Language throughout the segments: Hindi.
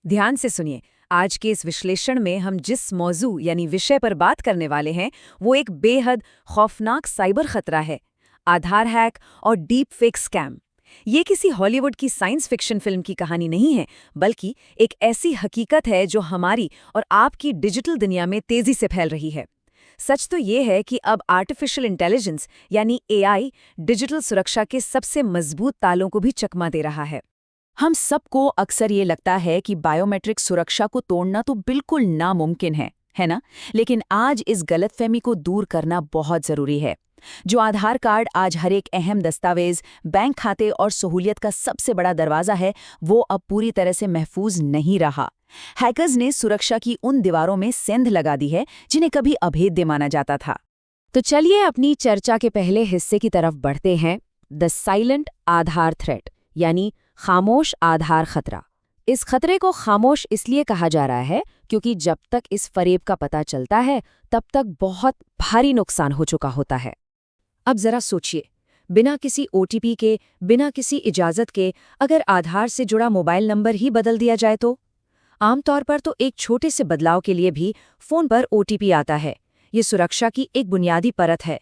ध्यान से सुनिए। आज के इस विश्लेषण में हम जिस मौजू यानी विषय पर बात करने वाले हैं वो एक बेहद खौफनाक साइबर खतरा है, आधार हैक और डीप फेक स्कैम। ये किसी हॉलीवुड की साइंस फिक्शन फिल्म की कहानी नहीं है, बल्कि एक ऐसी हकीकत है जो हमारी और आपकी डिजिटल दुनिया में तेजी से फैल रही है। सच तो ये है कि अब आर्टिफिशियल इंटेलिजेंस यानी एआई डिजिटल सुरक्षा के सबसे मजबूत तालों को भी चकमा दे रहा है। हम सबको अक्सर ये लगता है कि बायोमेट्रिक सुरक्षा को तोड़ना तो बिल्कुल नामुमकिन है ना? लेकिन आज इस गलतफहमी को दूर करना बहुत ज़रूरी है। जो आधार कार्ड आज हर एक अहम दस्तावेज, बैंक खाते और सहूलियत का सबसे बड़ा दरवाज़ा है, वो अब पूरी तरह से महफूज नहीं रहा। हैकर्स ने सुरक्षा की उन दीवारों में सेंध लगा दी है जिन्हें कभी अभेद्य माना जाता था। तो चलिए अपनी चर्चा के पहले हिस्से की तरफ बढ़ते हैं, द साइलेंट आधार थ्रेट यानी खामोश आधार खतरा। इस खतरे को खामोश इसलिए कहा जा रहा है क्योंकि जब तक इस फरेब का पता चलता है तब तक बहुत भारी नुकसान हो चुका होता है। अब जरा सोचिए, बिना किसी ओटीपी के, बिना किसी इजाजत के अगर आधार से जुड़ा मोबाइल नंबर ही बदल दिया जाए तो आमतौर पर तो एक छोटे से बदलाव के लिए भी फोन पर ओटीपी आता है। ये सुरक्षा की एक बुनियादी परत है।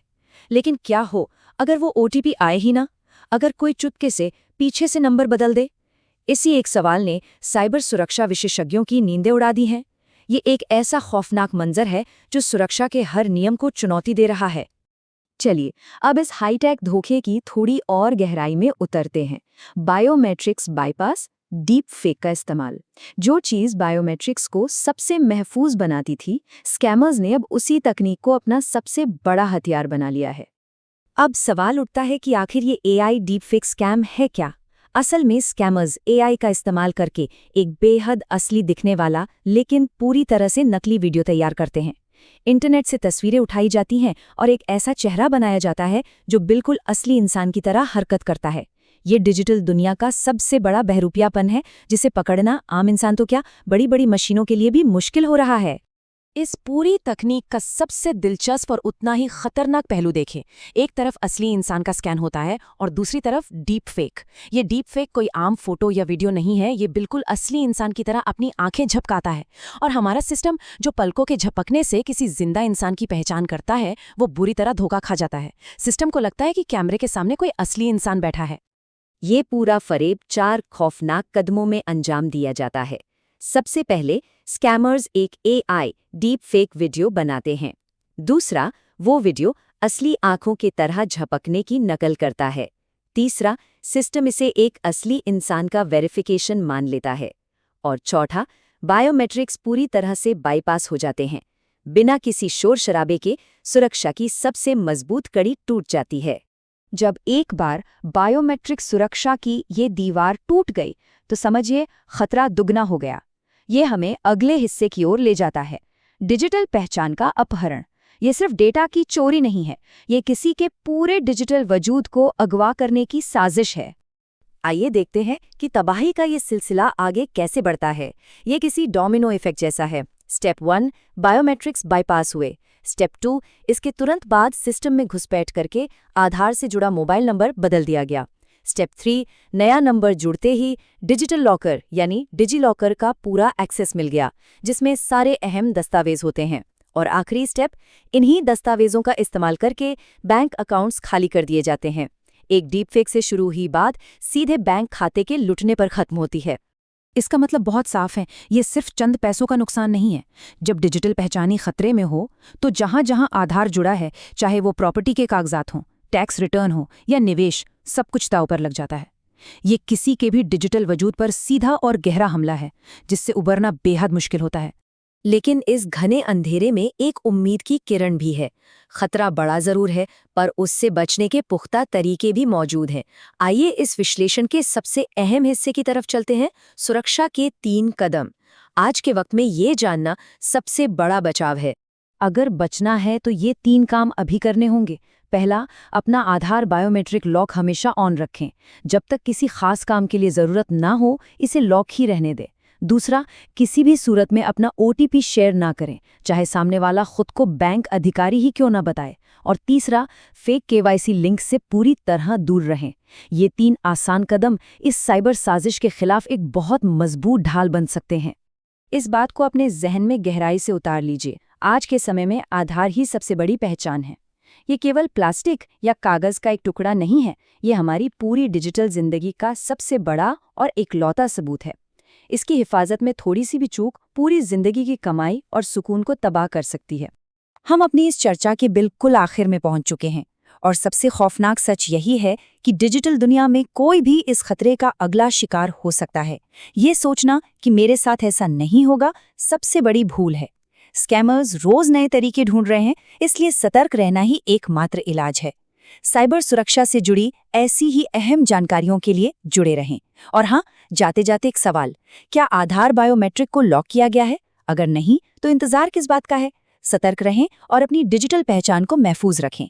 लेकिन क्या हो अगर वो ओटीपी आए ही ना, अगर कोई चुपके से पीछे से नंबर बदल दे? इसी एक सवाल ने साइबर सुरक्षा विशेषज्ञों की नींदें उड़ा दी हैं। ये एक ऐसा खौफनाक मंजर है जो सुरक्षा के हर नियम को चुनौती दे रहा है। चलिए अब इस हाईटेक धोखे की थोड़ी और गहराई में उतरते हैं। बायोमेट्रिक्स बाईपास, डीप फेक का इस्तेमाल। जो चीज़ बायोमेट्रिक्स को सबसे महफूज बनाती थी, स्कैमर्स ने अब उसी तकनीक को अपना सबसे बड़ा हथियार बना लिया है। अब सवाल उठता है कि आखिर ये एआई डीपफेक स्कैम है क्या? असल में स्कैमर्स एआई का इस्तेमाल करके एक बेहद असली दिखने वाला लेकिन पूरी तरह से नकली वीडियो तैयार करते हैं। इंटरनेट से तस्वीरें उठाई जाती हैं और एक ऐसा चेहरा बनाया जाता है जो बिल्कुल असली इंसान की तरह हरकत करता है। ये डिजिटल दुनिया का सबसे बड़ा बहरूपियापन है, जिसे पकड़ना आम इंसान तो क्या, बड़ी बड़ी मशीनों के लिए भी मुश्किल हो रहा है। इस पूरी तकनीक का सबसे दिलचस्प और उतना ही खतरनाक पहलू देखें। एक तरफ असली इंसान का स्कैन होता है और दूसरी तरफ डीप फेक। ये डीप फेक कोई आम फोटो या वीडियो नहीं है, ये बिल्कुल असली इंसान की तरह अपनी आंखें झपकाता है। और हमारा सिस्टम जो पलकों के झपकने से किसी जिंदा इंसान की पहचान करता है, वो बुरी तरह धोखा खा जाता है। सिस्टम को लगता है कि कैमरे के सामने कोई असली इंसान बैठा है। ये पूरा फरेब 4 खौफनाक कदमों में अंजाम दिया जाता है। सबसे पहले स्कैमर्स एक एआई डीप फेक वीडियो बनाते हैं। दूसरा, वो वीडियो असली आंखों की तरह झपकने की नकल करता है। तीसरा, सिस्टम इसे एक असली इंसान का वेरिफिकेशन मान लेता है। और चौथा, बायोमेट्रिक्स पूरी तरह से बाईपास हो जाते हैं। बिना किसी शोर शराबे के सुरक्षा की सबसे मजबूत कड़ी टूट जाती है। जब एक बार बायोमेट्रिक सुरक्षा की ये दीवार टूट गई तो समझिए खतरा दुगना हो गया। ये हमें अगले हिस्से की ओर ले जाता है, डिजिटल पहचान का अपहरण। ये सिर्फ डेटा की चोरी नहीं है, ये किसी के पूरे डिजिटल वजूद को अगवा करने की साजिश है। आइए देखते हैं कि तबाही का ये सिलसिला आगे कैसे बढ़ता है। ये किसी डोमिनो इफेक्ट जैसा है। स्टेप 1, बायोमेट्रिक्स बाईपास हुए। स्टेप 2, इसके तुरंत बाद सिस्टम में घुसपैठ करके आधार से जुड़ा मोबाइल नंबर बदल दिया गया। स्टेप 3, नया नंबर जुड़ते ही डिजिटल लॉकर यानी डिजी लॉकर का पूरा एक्सेस मिल गया, जिसमें सारे अहम दस्तावेज होते हैं। और आखिरी स्टेप, इन्हीं दस्तावेजों का इस्तेमाल करके बैंक अकाउंट्स खाली कर दिए जाते हैं। एक डीपफेक से शुरू हुई बात सीधे बैंक खाते के लुटने पर खत्म होती है। इसका मतलब बहुत साफ है, ये सिर्फ चंद पैसों का नुकसान नहीं है। जब डिजिटल पहचानी खतरे में हो तो जहां जहां आधार जुड़ा है, चाहे वो प्रॉपर्टी के कागजात हों, टैक्स रिटर्न हो या निवेश, सब कुछ दांव पर लग जाता है। ये किसी के भी डिजिटल वजूद पर सीधा और गहरा हमला है, जिससे उबरना बेहद मुश्किल होता है। लेकिन इस घने अंधेरे में एक उम्मीद की किरण भी है। खतरा बड़ा जरूर है, पर उससे बचने के पुख्ता तरीके भी मौजूद हैं। आइए इस विश्लेषण के सबसे अहम हिस्से की तरफ चलते हैं, सुरक्षा के 3 कदम। आज के वक्त में ये जानना सबसे बड़ा बचाव है। अगर बचना है तो ये 3 काम अभी करने होंगे। पहला, अपना आधार बायोमेट्रिक लॉक हमेशा ऑन रखें। जब तक किसी खास काम के लिए ज़रूरत ना हो, इसे लॉक ही रहने दें। दूसरा, किसी भी सूरत में अपना OTP शेयर ना करें, चाहे सामने वाला खुद को बैंक अधिकारी ही क्यों ना बताए। और तीसरा, फेक KYC लिंक से पूरी तरह दूर रहें। ये 3 आसान कदम इस साइबर साजिश के खिलाफ एक बहुत मजबूत ढाल बन सकते हैं। इस बात को अपने जहन में गहराई से उतार लीजिए। आज के समय में आधार ही सबसे बड़ी पहचान है। ये केवल प्लास्टिक या कागज का एक टुकड़ा नहीं है, ये हमारी पूरी डिजिटल जिंदगी का सबसे बड़ा और इकलौता सबूत है। इसकी हिफाजत में थोड़ी सी भी चूक पूरी जिंदगी की कमाई और सुकून को तबाह कर सकती है। हम अपनी इस चर्चा के बिल्कुल आखिर में पहुंच चुके हैं और सबसे खौफनाक सच यही है कि डिजिटल दुनिया में कोई भी इस खतरे का अगला शिकार हो सकता है। ये सोचना कि मेरे साथ ऐसा नहीं होगा सबसे बड़ी भूल है। स्कैमर्स रोज नए तरीके ढूंढ रहे हैं, इसलिए सतर्क रहना ही एकमात्र इलाज है। साइबर सुरक्षा से जुड़ी ऐसी ही अहम जानकारियों के लिए जुड़े रहें। और हाँ, जाते जाते एक सवाल, क्या आधार बायोमेट्रिक को लॉक किया गया है? अगर नहीं, तो इंतजार किस बात का है? सतर्क रहें और अपनी डिजिटल पहचान को महफूज रखें।